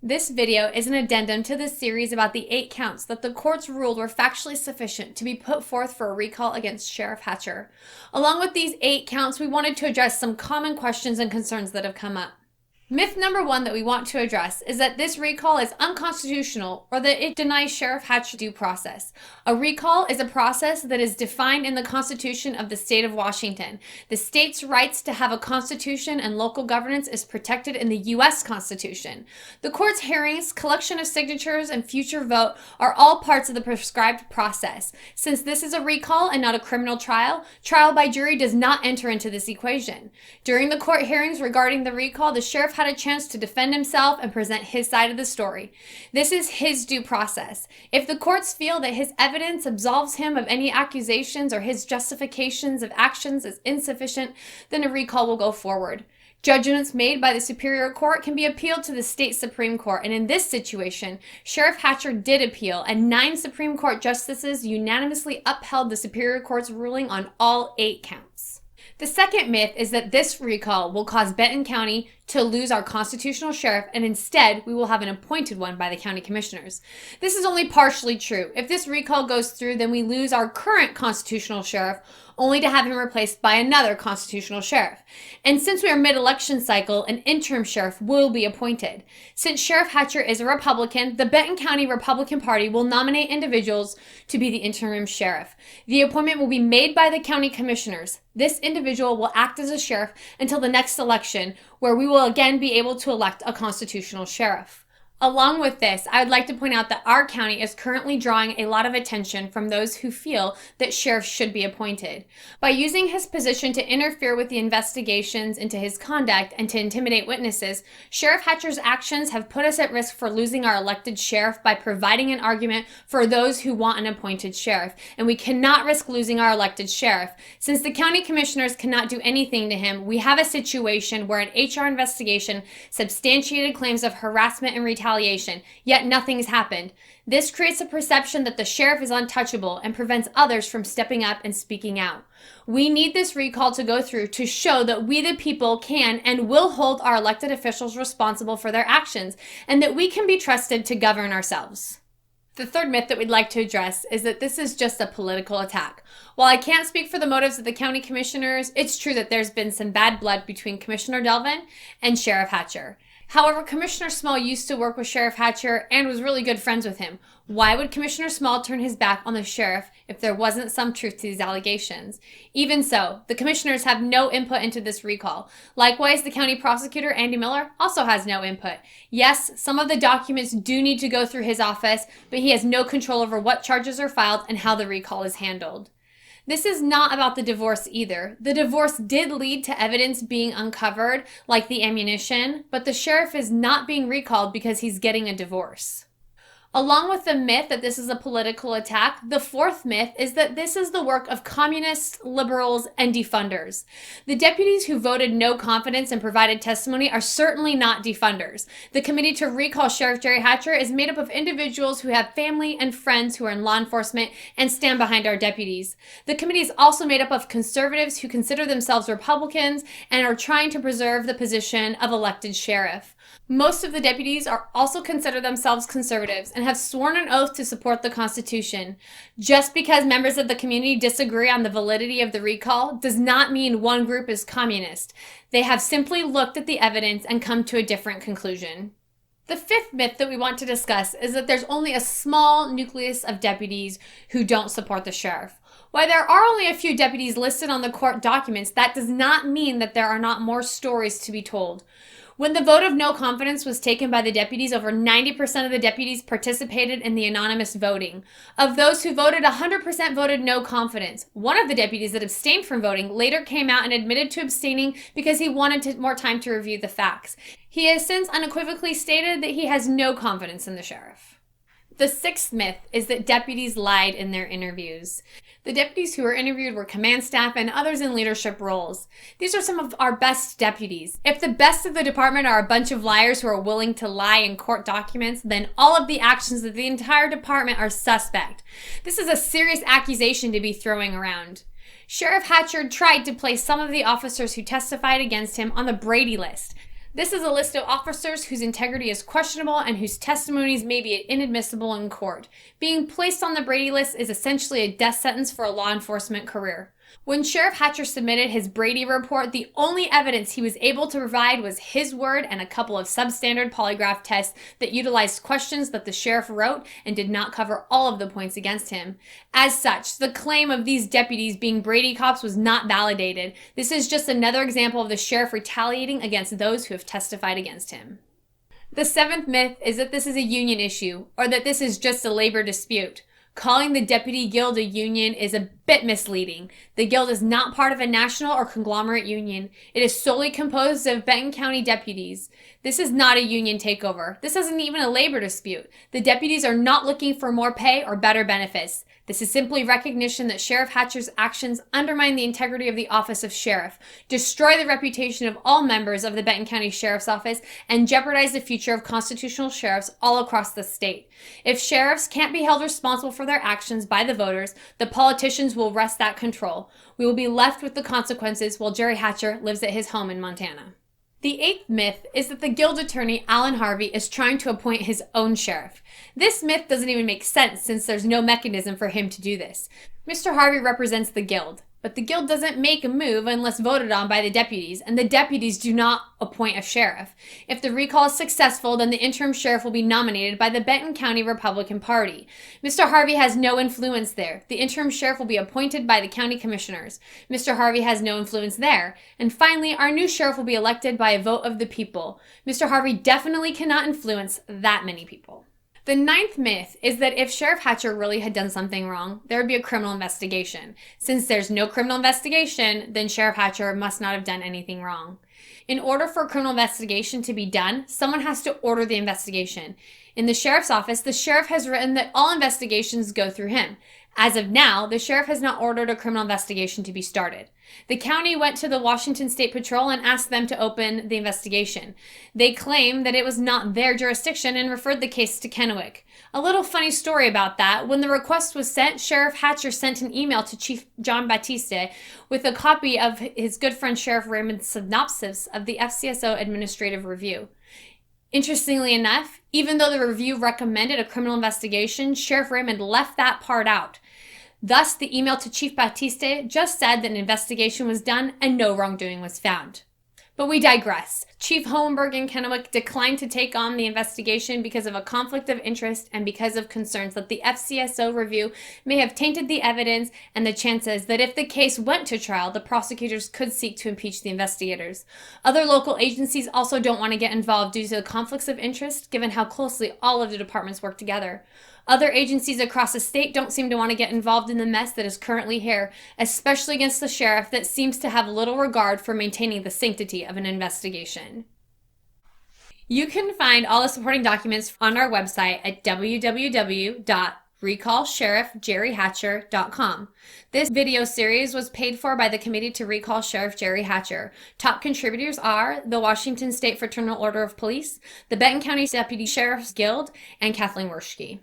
This video is an addendum to the series about the 8 counts that the courts ruled were factually sufficient to be put forth for a recall against Sheriff Hatcher. Along with these 8 counts, we wanted to address some common questions and concerns that have come up. Myth number 1 that we want to address is that this recall is unconstitutional or that it denies Sheriff Hatcher due process. A recall is a process that is defined in the Constitution of the state of Washington. The state's rights to have a constitution and local governance is protected in the U.S. Constitution. The court's hearings, collection of signatures, and future vote are all parts of the prescribed process. Since this is a recall and not a criminal trial, trial by jury does not enter into this equation. During the court hearings regarding the recall, the sheriff had a chance to defend himself and present his side of the story. This is his due process. If the courts feel that his evidence absolves him of any accusations or his justifications of actions is insufficient, then a recall will go forward. Judgments made by the Superior Court can be appealed to the state Supreme Court, and in this situation, Sheriff Hatcher did appeal, and 9 Supreme Court justices unanimously upheld the Superior Court's ruling on all 8 counts. The second myth is that this recall will cause Benton County to lose our constitutional sheriff, and instead we will have an appointed one by the county commissioners. This is only partially true. If this recall goes through, then we lose our current constitutional sheriff, only to have him replaced by another constitutional sheriff. And since we are mid-election cycle, an interim sheriff will be appointed. Since Sheriff Hatcher is a Republican, the Benton County Republican Party will nominate individuals to be the interim sheriff. The appointment will be made by the county commissioners. This individual will act as a sheriff until the next election, where we will again be able to elect a constitutional sheriff. Along with this, I would like to point out that our county is currently drawing a lot of attention from those who feel that sheriffs should be appointed. By using his position to interfere with the investigations into his conduct and to intimidate witnesses, Sheriff Hatcher's actions have put us at risk for losing our elected sheriff by providing an argument for those who want an appointed sheriff, and we cannot risk losing our elected sheriff. Since the county commissioners cannot do anything to him, we have a situation where an HR investigation substantiated claims of harassment and retaliation, yet nothing's happened. This creates a perception that the sheriff is untouchable and prevents others from stepping up and speaking out. We need this recall to go through to show that we the people can and will hold our elected officials responsible for their actions, and that we can be trusted to govern ourselves. The third myth that we'd like to address is that this is just a political attack. While I can't speak for the motives of the county commissioners, it's true that there's been some bad blood between Commissioner Delvin and Sheriff Hatcher. However, Commissioner Small used to work with Sheriff Hatcher and was really good friends with him. Why would Commissioner Small turn his back on the sheriff if there wasn't some truth to these allegations? Even so, the commissioners have no input into this recall. Likewise, the county prosecutor, Andy Miller, also has no input. Yes, some of the documents do need to go through his office, but he has no control over what charges are filed and how the recall is handled. This is not about the divorce either. The divorce did lead to evidence being uncovered, like the ammunition, but the sheriff is not being recalled because he's getting a divorce. Along with the myth that this is a political attack, the fourth myth is that this is the work of communists, liberals, and defunders. The deputies who voted no confidence and provided testimony are certainly not defunders. The committee to recall Sheriff Jerry Hatcher is made up of individuals who have family and friends who are in law enforcement and stand behind our deputies. The committee is also made up of conservatives who consider themselves Republicans and are trying to preserve the position of elected sheriff. Most of the deputies also consider themselves conservatives and have sworn an oath to support the Constitution. Just because members of the community disagree on the validity of the recall does not mean one group is communist. They have simply looked at the evidence and come to a different conclusion. The fifth myth that we want to discuss is that there's only a small nucleus of deputies who don't support the sheriff. While there are only a few deputies listed on the court documents, that does not mean that there are not more stories to be told. When the vote of no confidence was taken by the deputies, over 90% of the deputies participated in the anonymous voting. Of those who voted, 100% voted no confidence. One of the deputies that abstained from voting later came out and admitted to abstaining because he wanted more time to review the facts. He has since unequivocally stated that he has no confidence in the sheriff. The sixth myth is that deputies lied in their interviews. The deputies who were interviewed were command staff and others in leadership roles. These are some of our best deputies. If the best of the department are a bunch of liars who are willing to lie in court documents, then all of the actions of the entire department are suspect. This is a serious accusation to be throwing around. Sheriff Hatcher tried to place some of the officers who testified against him on the Brady list. This is a list of officers whose integrity is questionable and whose testimonies may be inadmissible in court. Being placed on the Brady list is essentially a death sentence for a law enforcement career. When Sheriff Hatcher submitted his Brady report, the only evidence he was able to provide was his word and a couple of substandard polygraph tests that utilized questions that the sheriff wrote and did not cover all of the points against him. As such, the claim of these deputies being Brady cops was not validated. This is just another example of the sheriff retaliating against those who have testified against him. The seventh myth is that this is a union issue, or that this is just a labor dispute. Calling the Deputy Guild a union is a bit misleading. The Guild is not part of a national or conglomerate union. It is solely composed of Benton County deputies. This is not a union takeover. This isn't even a labor dispute. The deputies are not looking for more pay or better benefits. This is simply recognition that Sheriff Hatcher's actions undermine the integrity of the office of sheriff, destroy the reputation of all members of the Benton County Sheriff's Office, and jeopardize the future of constitutional sheriffs all across the state. If sheriffs can't be held responsible for their actions by the voters, the politicians will wrest that control. We will be left with the consequences while Jerry Hatcher lives at his home in Montana. The eighth myth is that the Guild attorney, Alan Harvey, is trying to appoint his own sheriff. This myth doesn't even make sense since there's no mechanism for him to do this. Mr. Harvey represents the Guild, but the Guild doesn't make a move unless voted on by the deputies, and the deputies do not appoint a sheriff. If the recall is successful, then the interim sheriff will be nominated by the Benton County Republican Party. Mr. Harvey has no influence there. The interim sheriff will be appointed by the county commissioners. Mr. Harvey has no influence there. And finally, our new sheriff will be elected by a vote of the people. Mr. Harvey definitely cannot influence that many people. The ninth myth is that if Sheriff Hatcher really had done something wrong, there would be a criminal investigation. Since there's no criminal investigation, then Sheriff Hatcher must not have done anything wrong. In order for a criminal investigation to be done, someone has to order the investigation. In the sheriff's office, the sheriff has written that all investigations go through him. As of now, the sheriff has not ordered a criminal investigation to be started. The county went to the Washington State Patrol and asked them to open the investigation. They claimed that it was not their jurisdiction and referred the case to Kennewick. A little funny story about that. When the request was sent, Sheriff Hatcher sent an email to Chief John Batiste with a copy of his good friend Sheriff Raymond's synopsis of the FCSO administrative review. Interestingly enough, even though the review recommended a criminal investigation, Sheriff Raymond left that part out. Thus, the email to Chief Batiste just said that an investigation was done and no wrongdoing was found. But we digress. Chief Hohenberg in Kennewick declined to take on the investigation because of a conflict of interest and because of concerns that the FCSO review may have tainted the evidence and the chances that if the case went to trial, the prosecutors could seek to impeach the investigators. Other local agencies also don't want to get involved due to the conflicts of interest, given how closely all of the departments work together. Other agencies across the state don't seem to want to get involved in the mess that is currently here, especially against the sheriff that seems to have little regard for maintaining the sanctity of an investigation. You can find all the supporting documents on our website at www.recallsheriffjerryhatcher.com. This video series was paid for by the Committee to Recall Sheriff Jerry Hatcher. Top contributors are the Washington State Fraternal Order of Police, the Benton County Deputy Sheriff's Guild, and Kathleen Werschke.